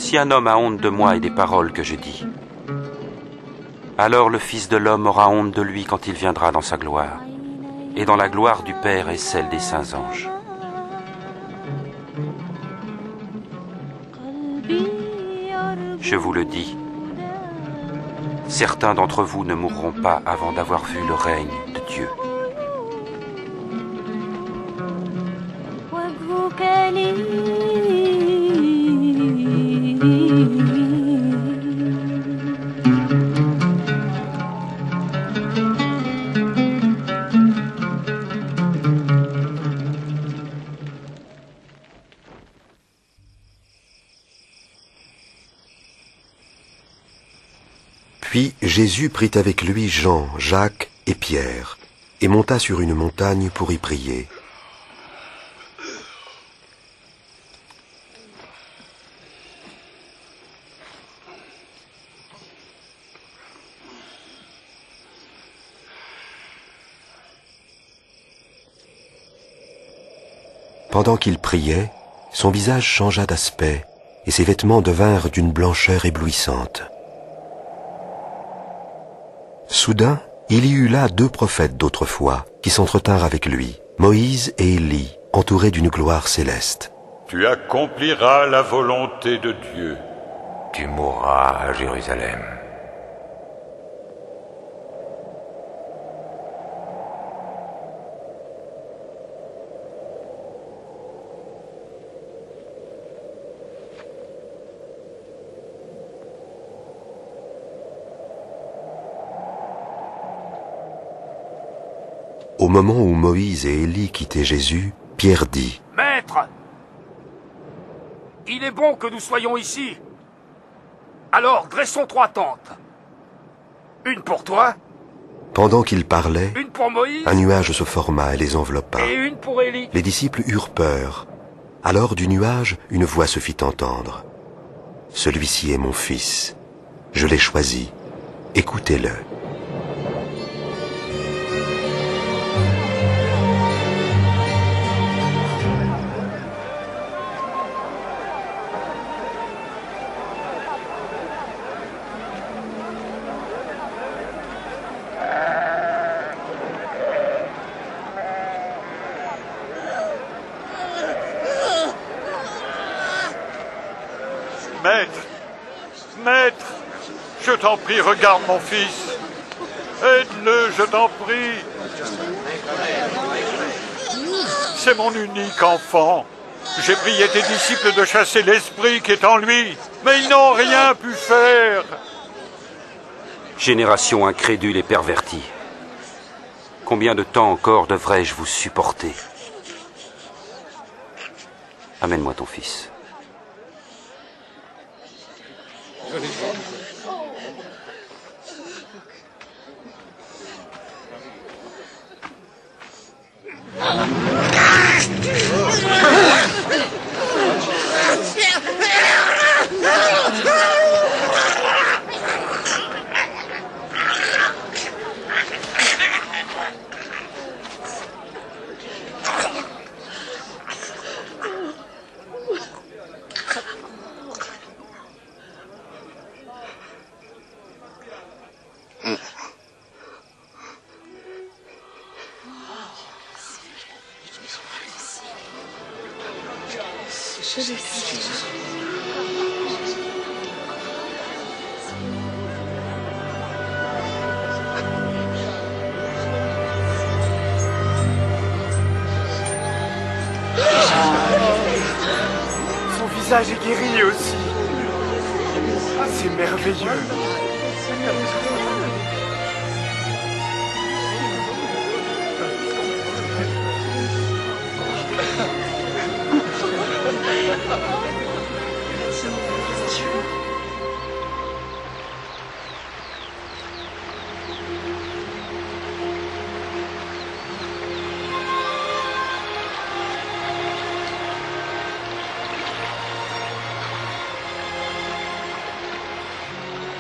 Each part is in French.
Si un homme a honte de moi et des paroles que je dis, alors le Fils de l'homme aura honte de lui quand il viendra dans sa gloire, et dans la gloire du Père et celle des saints anges. Je vous le dis, certains d'entre vous ne mourront pas avant d'avoir vu le règne de Dieu. Puis Jésus prit avec lui Jean, Jacques et Pierre, et monta sur une montagne pour y prier. Pendant qu'il priait, son visage changea d'aspect, et ses vêtements devinrent d'une blancheur éblouissante. Soudain, il y eut là deux prophètes d'autrefois qui s'entretinrent avec lui, Moïse et Élie, entourés d'une gloire céleste. Tu accompliras la volonté de Dieu. Tu mourras à Jérusalem. Au moment où Moïse et Élie quittaient Jésus, Pierre dit : « Maître, il est bon que nous soyons ici. Alors dressons 3 tentes. Une pour toi. Pendant qu'il parlait, une pour Moïse, un nuage se forma et les enveloppa. Et une pour Élie. Les disciples eurent peur. Alors du nuage, une voix se fit entendre. « Celui-ci est mon fils. Je l'ai choisi. Écoutez-le. » Maître, je t'en prie, regarde mon fils. Aide-le, je t'en prie. C'est mon unique enfant. J'ai prié tes disciples de chasser l'esprit qui est en lui, mais ils n'ont rien pu faire. Génération incrédule et pervertie. Combien de temps encore devrais-je vous supporter? Amène-moi ton fils. Son visage est guéri aussi. C'est merveilleux.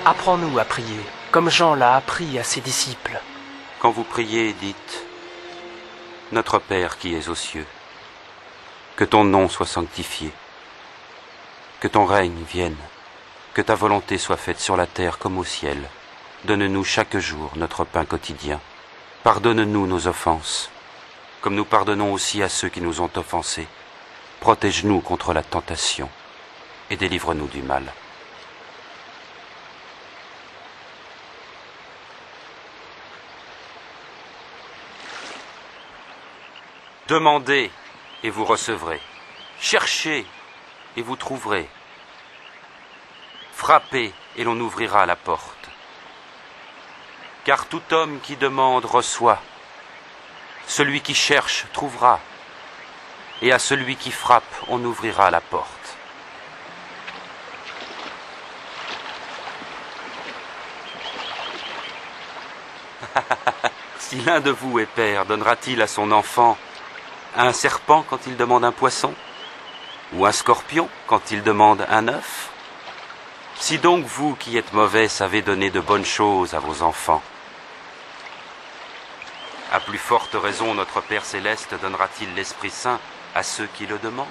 Apprends-nous à prier, comme Jean l'a appris à ses disciples. Quand vous priez, dites : Notre Père qui es aux cieux, que ton nom soit sanctifié, que ton règne vienne, que ta volonté soit faite sur la terre comme au ciel. Donne-nous chaque jour notre pain quotidien. Pardonne-nous nos offenses, comme nous pardonnons aussi à ceux qui nous ont offensés. Protège-nous contre la tentation et délivre-nous du mal. Demandez et vous recevrez. Cherchez et vous trouverez. Frappez et l'on ouvrira la porte. Car tout homme qui demande reçoit. Celui qui cherche trouvera. Et à celui qui frappe, on ouvrira la porte. Si l'un de vous est père, donnera-t-il à son enfant un serpent quand il demande un poisson? Ou un scorpion quand il demande un œuf? Si donc vous qui êtes mauvais savez donner de bonnes choses à vos enfants, à plus forte raison notre Père Céleste donnera-t-il l'Esprit Saint à ceux qui le demandent.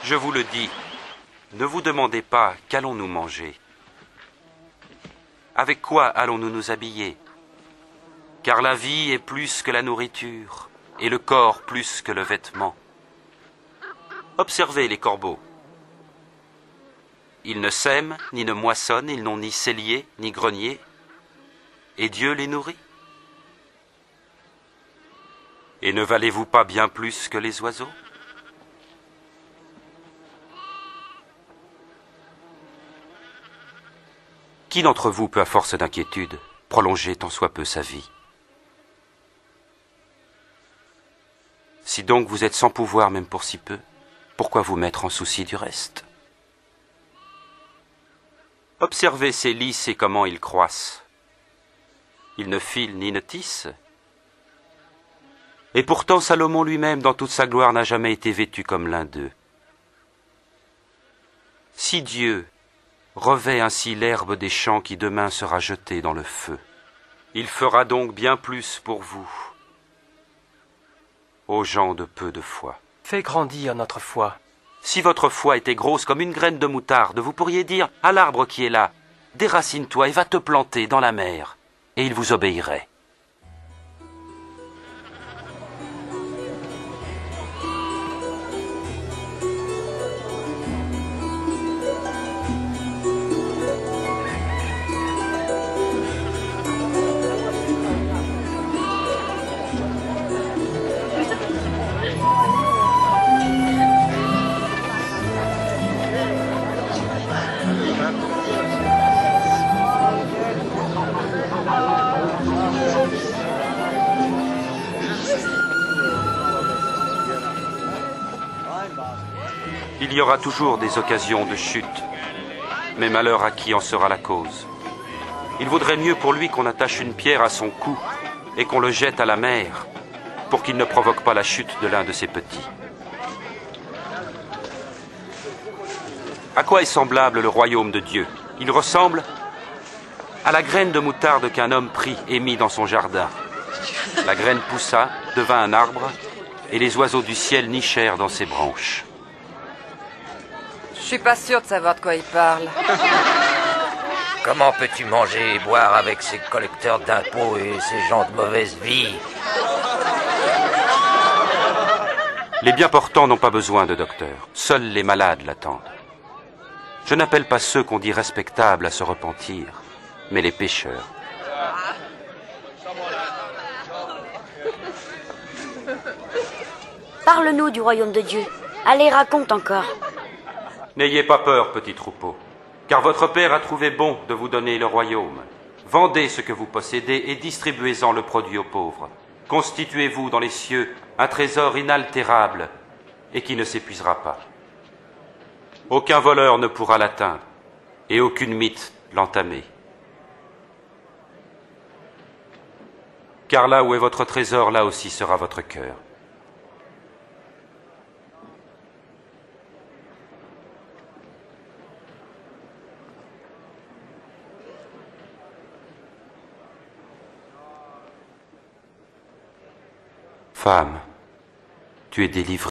Je vous le dis, ne vous demandez pas qu'allons-nous manger? Avec quoi allons-nous nous habiller? Car la vie est plus que la nourriture, et le corps plus que le vêtement. Observez les corbeaux. Ils ne sèment, ni ne moissonnent, ils n'ont ni cellier, ni grenier, et Dieu les nourrit. Et ne valez-vous pas bien plus que les oiseaux? Qui d'entre vous peut, à force d'inquiétude, prolonger tant soit peu sa vie? Si donc vous êtes sans pouvoir même pour si peu, pourquoi vous mettre en souci du reste? Observez ces lys et comment ils croissent. Ils ne filent ni ne tissent. Et pourtant Salomon lui-même, dans toute sa gloire, n'a jamais été vêtu comme l'un d'eux. Si Dieu revêt ainsi l'herbe des champs qui demain sera jetée dans le feu, il fera donc bien plus pour vous, aux gens de peu de foi. Fais grandir notre foi. Si votre foi était grosse comme une graine de moutarde, vous pourriez dire à l'arbre qui est là, déracine-toi et va te planter dans la mer, et il vous obéirait. Il y aura toujours des occasions de chute, mais malheur à qui en sera la cause. Il vaudrait mieux pour lui qu'on attache une pierre à son cou et qu'on le jette à la mer, pour qu'il ne provoque pas la chute de l'un de ses petits. À quoi est semblable le royaume de Dieu? Il ressemble à la graine de moutarde qu'un homme prit et mit dans son jardin. La graine poussa, devint un arbre, et les oiseaux du ciel nichèrent dans ses branches. Je suis pas sûr de savoir de quoi il parle. Comment peux-tu manger et boire avec ces collecteurs d'impôts et ces gens de mauvaise vie? Les bien portants n'ont pas besoin de docteur. Seuls les malades l'attendent. Je n'appelle pas ceux qu'on dit respectables à se repentir, mais les pécheurs. Parle-nous du royaume de Dieu. Allez, raconte encore. N'ayez pas peur, petit troupeau, car votre Père a trouvé bon de vous donner le royaume. Vendez ce que vous possédez et distribuez-en le produit aux pauvres. Constituez-vous dans les cieux un trésor inaltérable et qui ne s'épuisera pas. Aucun voleur ne pourra l'atteindre et aucune mythe l'entamer. Car là où est votre trésor, là aussi sera votre cœur. Femme, tu es délivrée.